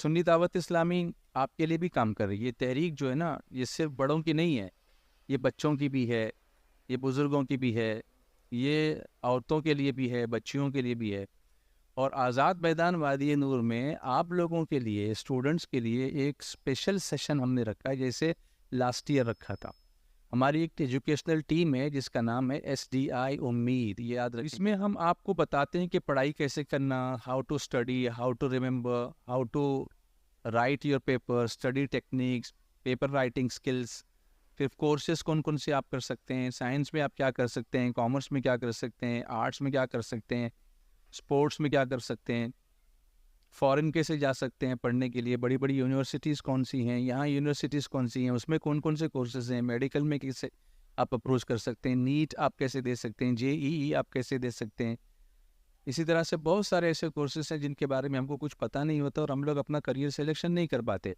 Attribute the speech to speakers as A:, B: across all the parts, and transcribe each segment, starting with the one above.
A: سنی دعوت اسلامی آپ کے لیے بھی کام کر رہی ہے. یہ تحریک جو ہے نا، یہ صرف بڑوں کی نہیں ہے، یہ بچوں کی بھی ہے، یہ بزرگوں کی بھی ہے، یہ عورتوں کے لیے بھی ہے، بچیوں کے لیے بھی ہے. اور آزاد میدان وادی نور میں آپ لوگوں کے لیے، اسٹوڈنٹس کے لیے ایک اسپیشل سیشن ہم نے رکھا ہے، جیسے لاسٹ ایئر رکھا تھا. ہماری ایک ایجوکیشنل ٹیم ہے جس کا نام ہے SDI امید، یہ یاد رکھ. اس میں ہم آپ کو بتاتے ہیں کہ پڑھائی کیسے کرنا، how to study, how to remember, how to write your paper, study techniques, paper writing skills. پھر کورسز کون کون سے آپ کر سکتے ہیں، سائنس میں آپ کیا کر سکتے ہیں، کامرس میں کیا کر سکتے ہیں، آرٹس میں کیا کر سکتے ہیں، اسپورٹس میں کیا کر سکتے ہیں، فورن کیسے جا سکتے ہیں پڑھنے کے لیے، بڑی بڑی یونیورسٹیز کون سی ہیں، یہاں یونیورسٹیز کون سی ہیں، اس میں کون کون سے کورسز ہیں، میڈیکل میں کیسے آپ اپروچ کر سکتے ہیں، نیٹ آپ کیسے دے سکتے ہیں، JEE آپ کیسے دے سکتے ہیں. اسی طرح سے بہت سارے ایسے کورسز ہیں جن کے بارے میں ہم کو کچھ پتہ نہیں ہوتا اور ہم لوگ اپنا کریئر سلیکشن نہیں کر پاتے،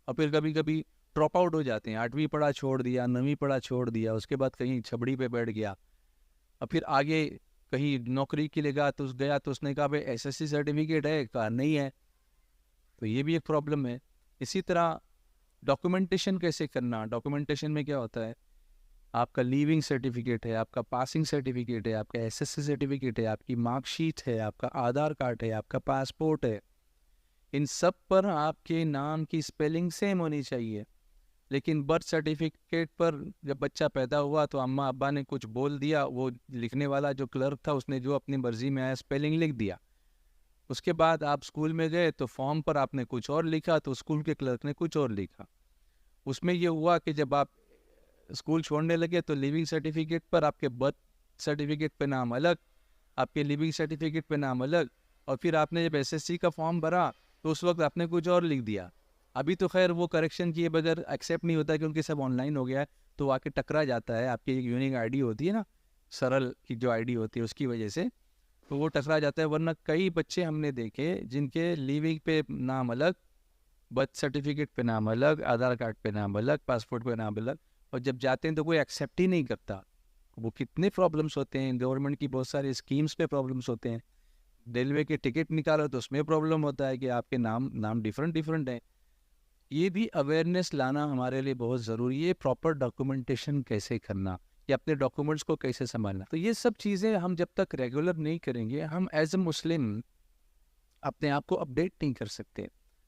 A: اور پھر کبھی کبھی ڈراپ آؤٹ ہو جاتے ہیں. 8ویں پڑھا چھوڑ دیا، 9ویں پڑھا چھوڑ دیا، اس کے بعد کہیں چھبڑی پہ بیٹھ گیا، اور پھر آگے کہیں نوکری کے لیے گیا تو اس نے کہا بھائی SSC سرٹیفکیٹ ہے، کہا نہیں ہے. تو یہ بھی ایک پرابلم ہے. اسی طرح ڈاکومنٹیشن کیسے کرنا، ڈاکومنٹیشن میں کیا ہوتا ہے، آپ کا لیونگ سرٹیفکیٹ ہے، آپ کا پاسنگ سرٹیفکیٹ ہے، آپ کا SSC سرٹیفکیٹ ہے، آپ کی مارک شیٹ ہے، آپ کا آدھار کارڈ ہے، آپ کا پاسپورٹ ہے. ان سب پر آپ کے نام کی اسپیلنگ سیم ہونی چاہیے. لیکن برتھ سرٹیفکیٹ پر جب بچہ پیدا ہوا تو اماں ابا نے کچھ بول دیا، وہ لکھنے والا جو کلرک تھا اس نے جو اپنی مرضی میں آیا اسپیلنگ لکھ دیا. اس کے بعد آپ اسکول میں گئے تو فارم پر آپ نے کچھ اور لکھا تو اسکول کے کلرک نے کچھ اور لکھا. اس میں یہ ہوا کہ جب آپ اسکول چھوڑنے لگے تو لیونگ سرٹیفکیٹ پر آپ کے برتھ سرٹیفکیٹ پہ نام الگ، آپ کے لیونگ سرٹیفکیٹ پہ نام الگ، اور پھر آپ نے جب SSC کا فارم بھرا تو اس وقت آپ نے کچھ اور لکھ دیا. ابھی تو خیر وہ کریکشن کیے بغیر ایکسیپٹ نہیں ہوتا کیونکہ سب آن لائن ہو گیا ہے، تو آ کے ٹکرا جاتا ہے. آپ کی ایک یونیک ID ہوتی ہے نا، سرل کی جو ID ہوتی ہے اس کی وجہ سے تو وہ ٹکرا جاتا ہے. ورنہ کئی بچے ہم نے دیکھے جن کے لیونگ پہ نام الگ، برتھ سرٹیفکیٹ پہ نام الگ، آدھار کارڈ پہ نام الگ، پاسپورٹ پہ نام الگ، اور جب جاتے ہیں تو کوئی ایکسیپٹ ہی نہیں کرتا. وہ کتنے پرابلمس ہوتے ہیں. گورنمنٹ کی بہت ساری اسکیمز پہ پرابلمس ہوتے ہیں. ریلوے کے ٹکٹ نکالو تو اس میں پرابلم ہوتا ہے کہ آپ کے نام ڈیفرنٹ ہیں. یہ بھی اویئرنیس لانا ہمارے لیے بہت ضروری ہے. پراپر ڈاکومنٹیشن کیسے کرنا یا اپنے ڈاکومنٹس کو کیسے سنبھالنا، تو یہ سب چیزیں ہم جب تک ریگولر نہیں کریں گے، ہم ایز اے مسلم اپنے آپ کو اپڈیٹ نہیں کر سکتے،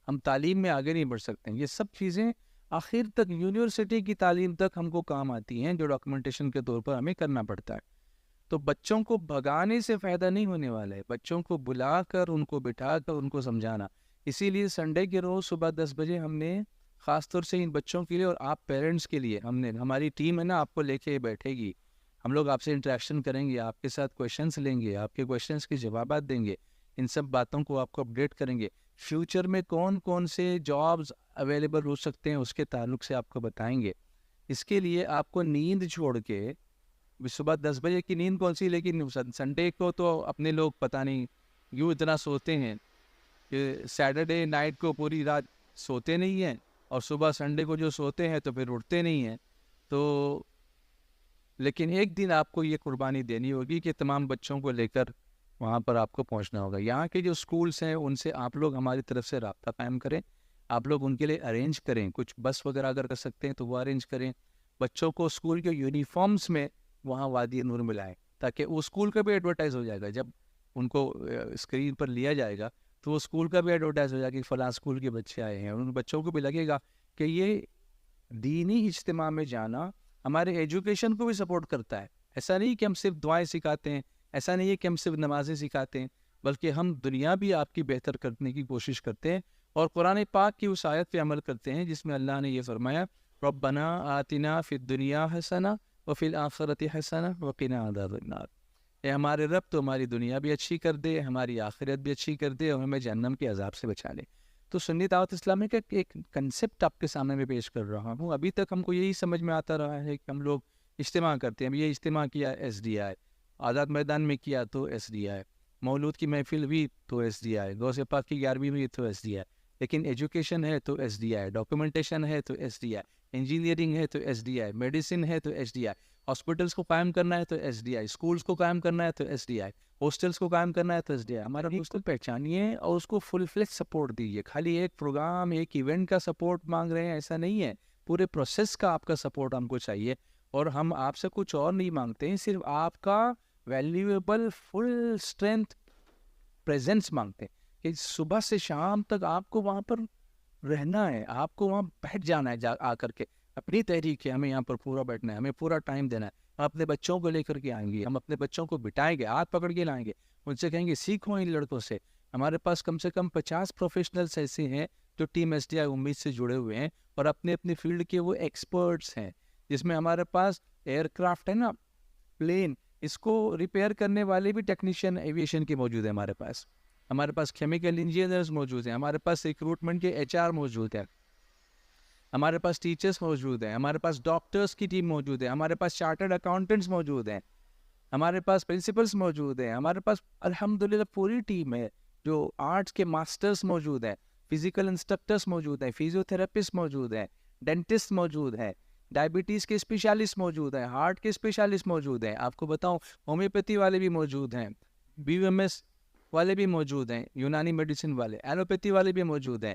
A: ہم تعلیم میں آگے نہیں بڑھ سکتے. یہ سب چیزیں آخر تک یونیورسٹی کی تعلیم تک ہم کو کام آتی ہیں جو ڈاکومنٹیشن کے طور پر ہمیں کرنا پڑتا ہے. تو بچوں کو بھگانے سے فائدہ نہیں ہونے والا ہے، بچوں کو بلا کر، ان کو بٹھا کر ان کو سمجھانا. اسی لیے سنڈے کے روز صبح 10 بجے ہم نے خاص طور سے ان بچوں کے لیے اور آپ پیرنٹس کے لیے ہماری ٹیم ہے نا، آپ کو لے کے بیٹھے گی. ہم لوگ آپ سے انٹریکشن کریں گے، آپ کے ساتھ کویشچنس لیں گے، آپ کے کویشچنس کے جوابات دیں گے، ان سب باتوں کو آپ کو اپڈیٹ کریں گے. فیوچر میں کون کون سے جابز اویلیبل ہو سکتے ہیں اس کے تعلق سے آپ کو بتائیں گے. اس کے لیے آپ کو نیند چھوڑ کے، صبح 10 بجے کی نیند کون سی، لیکن سنڈے کو تو اپنے لوگ پتہ نہیں یوں اتنا سوتے ہیں کہ سیٹرڈے نائٹ کو پوری رات سوتے نہیں ہیں، اور صبح سنڈے کو جو سوتے ہیں تو پھر اٹھتے نہیں ہیں. تو لیکن ایک دن آپ کو یہ قربانی دینی ہوگی کہ تمام بچوں کو لے کر وہاں پر آپ کو پہنچنا ہوگا. یہاں کے جو اسکولس ہیں ان سے آپ لوگ ہماری طرف سے رابطہ قائم کریں، آپ لوگ ان کے لیے ارینج کریں، کچھ بس وغیرہ اگر کر سکتے ہیں تو وہ ارینج کریں. بچوں کو اسکول کے یونیفارمس میں وہاں وادی نور ملائیں، تاکہ وہ اسکول کا بھی ایڈورٹائز ہو جائے گا. جب ان کو اسکرین پر لیا جائے گا تو وہ اسکول کا بھی ایڈورٹائز ہو جائے گا کہ فلاں اسکول کے بچے آئے ہیں، اور ان بچوں کو بھی لگے گا کہ یہ دینی اجتماع میں جانا ہمارے ایجوکیشن کو بھی سپورٹ کرتا ہے. ایسا نہیں کہ ہم صرف دعائیں سکھاتے ہیں، ایسا نہیں ہے کہ ہم صرف نمازیں سکھاتے ہیں، بلکہ ہم دنیا بھی آپ کی بہتر کرنے کی کوشش کرتے ہیں. اور قرآن پاک کی اس آیت پہ عمل کرتے ہیں جس میں اللہ نے یہ فرمایا، ربنا آتنا فی الدنیا حسنہ وفی الآخرۃ حسنہ وقنا عذاب النار. اے ہمارے رب تو ہماری دنیا بھی اچھی کر دے، ہماری آخرت بھی اچھی کر دے، اور ہمیں جہنم کے عذاب سے بچا لے. تو سنی دعوت اسلامی کا ایک کنسپٹ آپ کے سامنے میں پیش کر رہا ہوں. ابھی تک ہم کو یہی سمجھ میں آتا رہا ہے کہ ہم لوگ اجتماع کرتے ہیں. یہ اجتماع کیا SDI، آزاد میدان میں کیا تو SDI، مولود کی محفل ہوئی تو SDI، غوث پاک کی 11ویں ہوئی تو SDI. لیکن ایجوکیشن ہے تو SDI، ڈاکومنٹیشن ہے تو SDI، انجینئرنگ ہے تو SDI، میڈیسن ہے تو SDI. ہاسپٹلس کو قائم کرنا ہے تو ایس ڈی آئی، اسکولس کو قائم کرنا ہے تو ایس ڈی آئی، ہاسٹلس کو قائم کرنا ہے تو ایس ڈی آئی. ہمارا اس کو پہچانیے اور اس کو فل فلیج سپورٹ دیجیے. خالی ایک پروگرام ایک ایونٹ کا سپورٹ مانگ رہے ہیں ایسا نہیں ہے، پورے پروسیس کا آپ کا سپورٹ ہم کو چاہیے. اور ہم آپ سے کچھ اور نہیں مانگتے ہیں، صرف آپ کا ویلیویبل فل اسٹرینتھ پریزنس مانگتے ہیں کہ صبح سے شام تک آپ کو وہاں پر رہنا ہے، آپ کو وہاں بیٹھ جانا ہے آ کر کے. اپنی تحریک ہے، ہمیں یہاں پر پورا بیٹھنا ہے، ہمیں پورا ٹائم دینا ہے. ہم اپنے بچوں کو لے کر کے آئیں گے، ہم اپنے بچوں کو بٹھائیں گے، ہاتھ پکڑ کے لائیں گے، ان سے کہیں گے سیکھو ان لڑکوں سے. ہمارے پاس کم سے کم 50 پروفیشنلس ایسے ہیں جو ٹیم ایس ڈی آئی امید سے جڑے ہوئے ہیں اور اپنے اپنی فیلڈ کے وہ ایکسپرٹس ہیں. جس میں ہمارے پاس ایئر کرافٹ ہے نا، پلین، اس کو ریپیئر کرنے والے بھی ٹیکنیشین ایویشن کے موجود ہیں ہمارے پاس. ہمارے پاس کیمیکل انجینئرز موجود ہیں، ہمارے پاس ریکروٹمنٹ کے ایچ آر موجود ہیں، ہمارے پاس ٹیچرس موجود ہیں، ہمارے پاس ڈاکٹرس کی ٹیم موجود ہے، ہمارے پاس چارٹرڈ اکاؤنٹنٹس موجود ہیں، ہمارے پاس پرنسپلس موجود ہیں، ہمارے پاس الحمدللہ پوری ٹیم ہے. جو آرٹس کے ماسٹرس موجود ہیں، فزیکل انسٹرکٹرس موجود ہیں، فیزیو تھراپسٹ موجود ہیں، ڈینٹسٹ موجود ہیں، ڈائبٹیز کے اسپیشلسٹ موجود ہیں، ہارٹ کے اسپیشلسٹ موجود ہیں. آپ کو بتاؤں ہومیوپیتھی والے بھی موجود ہیں، بی یو ایم ایس والے بھی موجود ہیں، یونانی میڈیسن والے، ایلوپیتھی والے بھی موجود ہیں.